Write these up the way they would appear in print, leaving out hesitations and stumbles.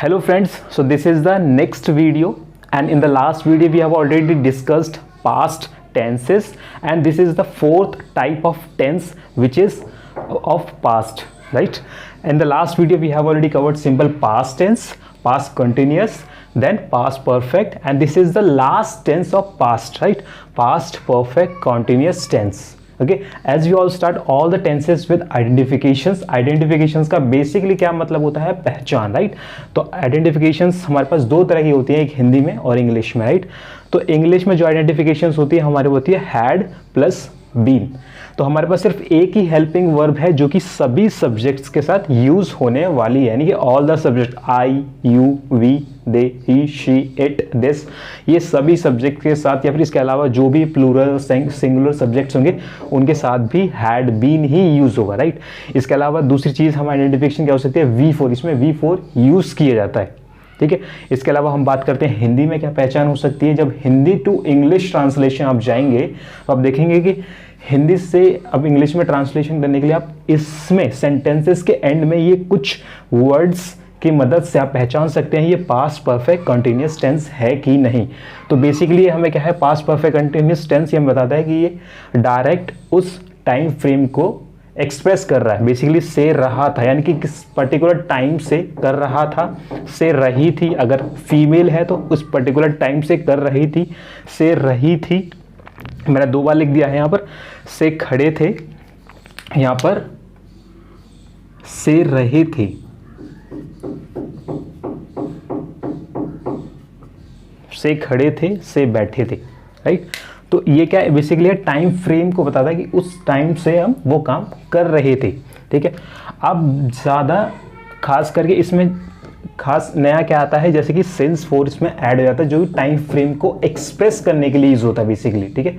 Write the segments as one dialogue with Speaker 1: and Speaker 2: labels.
Speaker 1: Hello friends, so this is the next video, and in the last video we have already discussed past tenses, and this is the fourth type of tense which is of past, right? In the last video we have already covered simple past tense, past continuous, then past perfect, and this is the last tense of past, right? Past perfect continuous tense. Okay, as we all start all the tenses with identifications का basically क्या मतलब होता है? पहचान, right? तो identifications हमारे पास दो तरह की होती है, एक हिंदी में और इंग्लिश में, राइट? तो इंग्लिश में जो आइडेंटिफिकेशंस होती है हमारे होती है हैड प्लस बीन। तो हमारे पास सिर्फ एक ही हेल्पिंग वर्ब है जो कि सभी सब्जेक्ट्स के साथ यूज होने वाली है, यानी कि all the subject, I, you, we, they, he, she, it, this, ये सभी सब्जेक्ट के साथ या फिर इसके अलावा जो भी प्लूरल सिंगुलर सब्जेक्ट्स होंगे उनके साथ भी हैड बीन ही यूज होगा, राइट? इसके अलावा दूसरी चीज हम आइडेंटिफिकेशन क्या हो सकती है? V4, इसमें V4 यूज किया जाता है, ठीक है? इसके अलावा हम बात करते हैं हिंदी में क्या पहचान हो सकती है। जब हिंदी टू इंग्लिश ट्रांसलेशन आप जाएंगे तो आप देखेंगे कि हिंदी से अब इंग्लिश में ट्रांसलेशन करने के लिए आप इसमें सेंटेंसेस के एंड में ये कुछ वर्ड्स की मदद से आप पहचान सकते हैं ये पास्ट परफेक्ट कंटिन्यूअस टेंस है कि नहीं। तो बेसिकली हमें क्या है, पास्ट परफेक्ट कंटिन्यूअस टेंस ये हमें बताता है कि ये डायरेक्ट उस टाइम फ्रेम को एक्सप्रेस कर रहा है, बेसिकली से रहा था, यानी कि किस पर्टिकुलर टाइम से कर रहा था, से रही थी, अगर फीमेल है तो उस पर्टिकुलर टाइम से कर रही थी, से रही थी, मैंने दो बार लिख दिया है यहाँ पर, से खड़े थे, यहाँ पर से रहे थे, से खड़े थे, से बैठे थे, राइट? तो ये क्या है, बेसिकली टाइम फ्रेम को बताता है कि उस टाइम से हम वो काम कर रहे थे, ठीक है? अब ज़्यादा खास करके इसमें खास नया क्या आता है, जैसे कि सिंस फोर इसमें ऐड हो जाता है जो टाइम फ्रेम को एक्सप्रेस करने के लिए यूज होता है बेसिकली, ठीक है?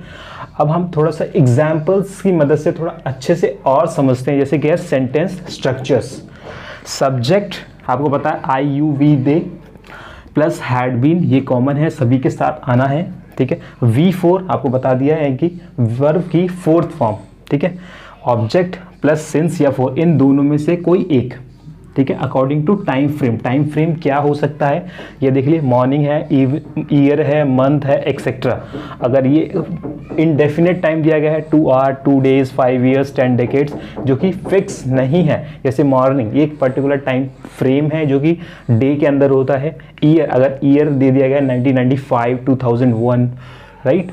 Speaker 1: अब हम थोड़ा सा एग्जाम्पल्स की मदद से थोड़ा अच्छे से और समझते हैं, जैसे कि है सेंटेंस स्ट्रक्चर्स। सब्जेक्ट आपको पता है I, you, we, they plus had been, ये कॉमन है, सभी के साथ आना है, ठीक है? V4 आपको बता दिया है कि वर्ब की फोर्थ फॉर्म, ठीक है? ऑब्जेक्ट प्लस सिंस या फोर, इन दोनों में से कोई एक, ठीक है? According to time frame, time frame क्या हो सकता है ये देख लिए, मॉर्निंग है, ईयर है, मंथ है, एक्सेट्रा। अगर ये इनडेफिनेट टाइम दिया गया है 2 आवर, 2 डेज, 5 ईयर्स, 10 डेकेड्स, जो कि फिक्स नहीं है, जैसे मॉर्निंग एक पर्टिकुलर टाइम फ्रेम है जो कि डे के अंदर होता है। ईयर, अगर ईयर दे दिया गया है 1995, 2001, राइट?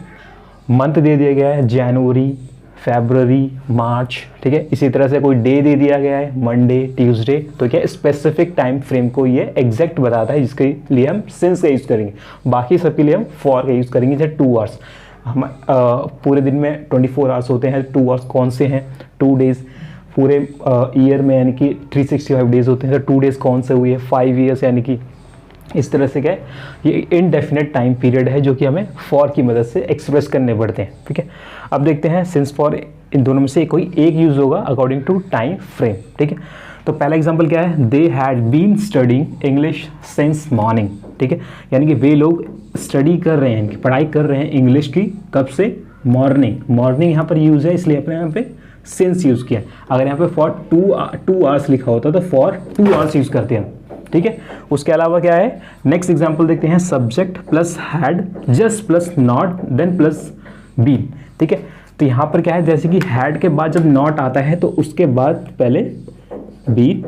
Speaker 1: मंथ दे दिया गया है जनवरी, फरवरी, मार्च, ठीक है? इसी तरह से कोई डे दे दिया गया है मंडे, ट्यूसडे, तो क्या स्पेसिफिक टाइम फ्रेम को ये एग्जैक्ट बताता है, जिसके लिए हम सिंस का यूज करेंगे। बाकी सबके लिए हम फॉर का यूज करेंगे, जैसे 2 आवर्स, हम पूरे दिन में 24 आवर्स होते हैं, 2 आवर्स कौन से हैं? 2 डेज। पूरे ईयर में यानी कि 365 डेज होते हैं, तो 2 डेज कौन से हुए? 5 ईयर्स, यानी कि इस तरह से क्या है, ये इनडेफिनेट टाइम पीरियड है जो कि हमें फॉर की मदद से एक्सप्रेस करने पड़ते हैं, ठीक है? अब देखते हैं सिंस फॉर, इन दोनों में से कोई एक यूज होगा अकॉर्डिंग टू टाइम फ्रेम, ठीक है? तो पहला एग्जांपल क्या है, they had been studying English since morning, ठीक है? यानी कि वे लोग स्टडी कर रहे हैं, पढ़ाई कर रहे हैं इंग्लिश की, कब से? मॉर्निंग। मॉर्निंग यहाँ पर यूज है, इसलिए अपने यहाँ पे सिंस यूज किया। अगर यहाँ पे फॉर 2 आवर्स लिखा होता तो फॉर 2 आवर्स यूज करते हैं, ठीक है? उसके अलावा क्या है, नेक्स्ट एग्जांपल देखते हैं, subject plus had, just plus not, then plus been, ठीक है? तो यहाँ पर क्या है, जैसे कि हैड के बाद जब नॉट आता है तो उसके बाद पहले बीन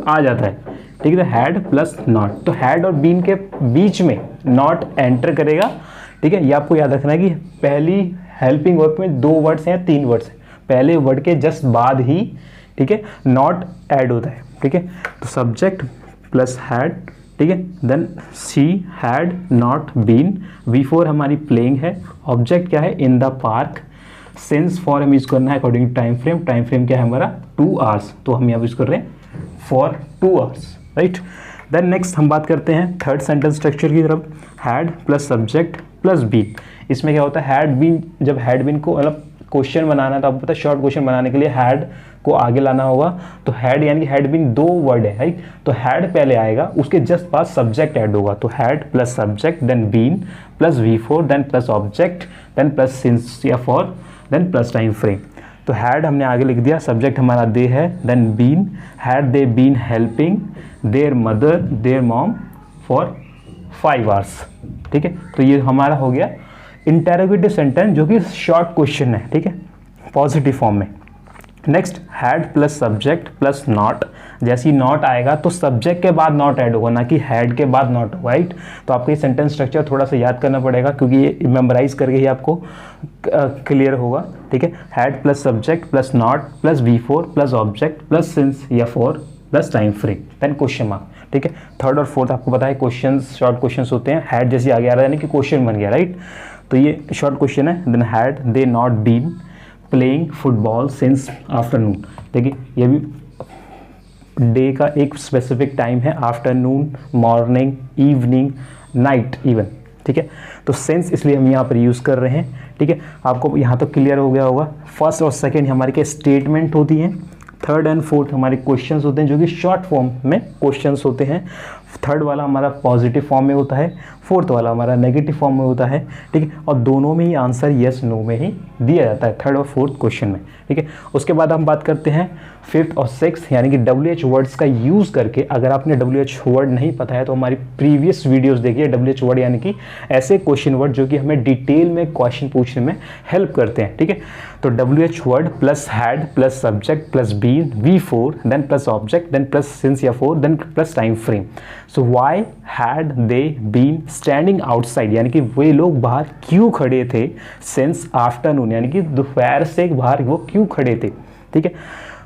Speaker 1: आ जाता है, ठीक है? तो हैड प्लस नॉट, तो हैड और बीन के बीच में नॉट एंटर करेगा, ठीक है? ये आपको याद रखना है कि पहली हेल्पिंग वर्ब में 2 वर्ड्स हैं, 3 वर्ड्स हैं, पहले वर्ड के जस्ट बाद ही, ठीक है, नॉट ऐड होता है, ठीक है? तो सब्जेक्ट प्लस हैड, ठीक है? Then she had not been, V4 हमारी प्लेइंग है, ऑब्जेक्ट क्या है? In the park, since for हम यूज करना है according to time frame, time frame क्या है हमारा? 2 आवर्स, तो हम यहाँ यूज कर रहे हैं for 2 hours, right? Then next हम बात करते हैं थर्ड सेंटेंस स्ट्रक्चर की तरफ, had plus subject plus been. इसमें क्या होता है, हैड बीन, जब हैड बीन को मतलब क्वेश्चन बनाना है तो आपको पता है शॉर्ट क्वेश्चन बनाने के लिए हैड को आगे लाना होगा, तो हैड यानी कि हैड बीन 2 वर्ड है, राइट? तो हैड पहले आएगा, उसके जस्ट बाद सब्जेक्ट ऐड होगा, तो had plus subject, then been plus V4, then plus object, then plus since या for, then plus time frame. तो हैड हमने आगे लिख दिया, सब्जेक्ट हमारा दे है, then been, had they been helping their mother their mom for 5 hours. ठीक है, तो ये हमारा हो गया इंटेरोगेटिव सेंटेंस जो कि शॉर्ट क्वेश्चन है। ठीक है, पॉजिटिव फॉर्म में। Next, had plus subject plus not. जैसे ही नॉट आएगा तो सब्जेक्ट के बाद नॉट ऐड होगा, ना कि हैड के बाद नॉट, राइट। तो आपको ये सेंटेंस स्ट्रक्चर थोड़ा सा याद करना पड़ेगा क्योंकि ये मेमोराइज करके ही आपको क्लियर होगा। ठीक है, had plus subject plus not plus V4 plus object plus since या for plus time frame then question mark. ठीक है, थर्ड और फोर्थ आपको पता है क्वेश्चंस शॉर्ट क्वेश्चंस होते हैं। हैड जैसे आगे आ रहा है यानी कि क्वेश्चन बन गया, राइट। तो ये शॉर्ट क्वेश्चन है। Then had they not been playing football since afternoon. देखिए ये भी डे का एक स्पेसिफिक टाइम है, afternoon, morning, evening, night even. ठीक है, तो सिंस इसलिए हम यहाँ पर यूज़ कर रहे हैं। ठीक है, आपको यहाँ तो क्लियर हो गया होगा। फर्स्ट और सेकेंड हमारी क्या स्टेटमेंट होती हैं, थर्ड एंड फोर्थ हमारे क्वेश्चंस होते हैं जो कि शॉर्ट फॉर्म में क्वेश्चंस होते हैं। थर्ड वाला हमारा पॉजिटिव फॉर्म में होता है, फोर्थ वाला हमारा नेगेटिव फॉर्म में होता है। ठीक है, और दोनों में ही आंसर यस नो में ही दिया जाता है, थर्ड और फोर्थ क्वेश्चन में। ठीक है, उसके बाद हम बात करते हैं फिफ्थ और सिक्स्थ यानी कि WH वर्ड्स का यूज़ करके। अगर आपने WH वर्ड नहीं पता है तो हमारी प्रीवियस वीडियोस देखिए। WH वर्ड यानी कि ऐसे क्वेश्चन वर्ड जो कि हमें डिटेल में क्वेश्चन पूछने में हेल्प करते हैं। ठीक है, तो WH word plus had plus subject plus been V4 then plus object then plus since या for then plus time frame. So why had they been standing outside यानी कि वे लोग बाहर क्यों खड़े थे, सिंस आफ्टरनून यानी कि दोपहर से बाहर वो क्यों खड़े थे। ठीक है,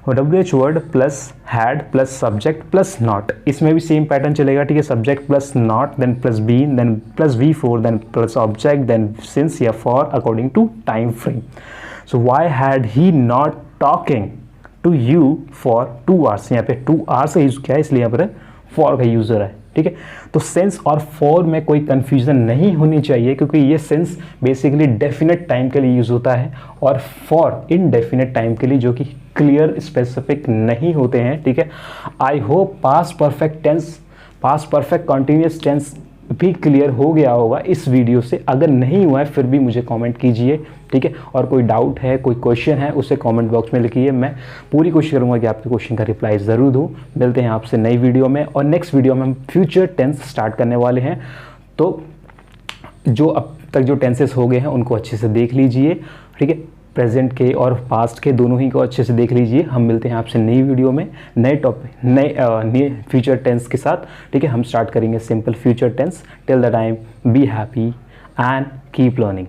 Speaker 1: WH word plus had plus subject plus not, इसमें भी सेम पैटर्न चलेगा। ठीक है, subject plus not then plus been then plus V4 then plus object then since या for according to time frame. So why had he not talking to you for 2 hours, यहाँ पे 2 hours का use किया है इसलिए यहाँ पर for का यूजर है। ठीक है, तो सेंस और फॉर में कोई कंफ्यूजन नहीं होनी चाहिए क्योंकि ये सेंस बेसिकली डेफिनेट टाइम के लिए यूज होता है और फॉर इनडेफिनेट टाइम के लिए जो कि क्लियर स्पेसिफिक नहीं होते हैं। ठीक है, I hope past perfect tense, past perfect continuous tense भी क्लियर हो गया होगा इस वीडियो से। अगर नहीं हुआ है फिर भी मुझे कमेंट कीजिए। ठीक है, और कोई डाउट है, कोई क्वेश्चन है उसे कमेंट बॉक्स में लिखिए। मैं पूरी कोशिश करूंगा कि आपके क्वेश्चन का रिप्लाई ज़रूर दूं। मिलते हैं आपसे नई वीडियो में, और नेक्स्ट वीडियो में हम फ्यूचर टेंस स्टार्ट करने वाले हैं। तो जो अब तक जो टेंसेस हो गए हैं उनको अच्छे से देख लीजिए। ठीक है, प्रेजेंट के और पास्ट के दोनों ही को अच्छे से देख लीजिए। हम मिलते हैं आपसे नई वीडियो में नए टॉपिक नए फ्यूचर टेंस के साथ। ठीक है, हम स्टार्ट करेंगे simple future tense. Till the time be happy and keep learning.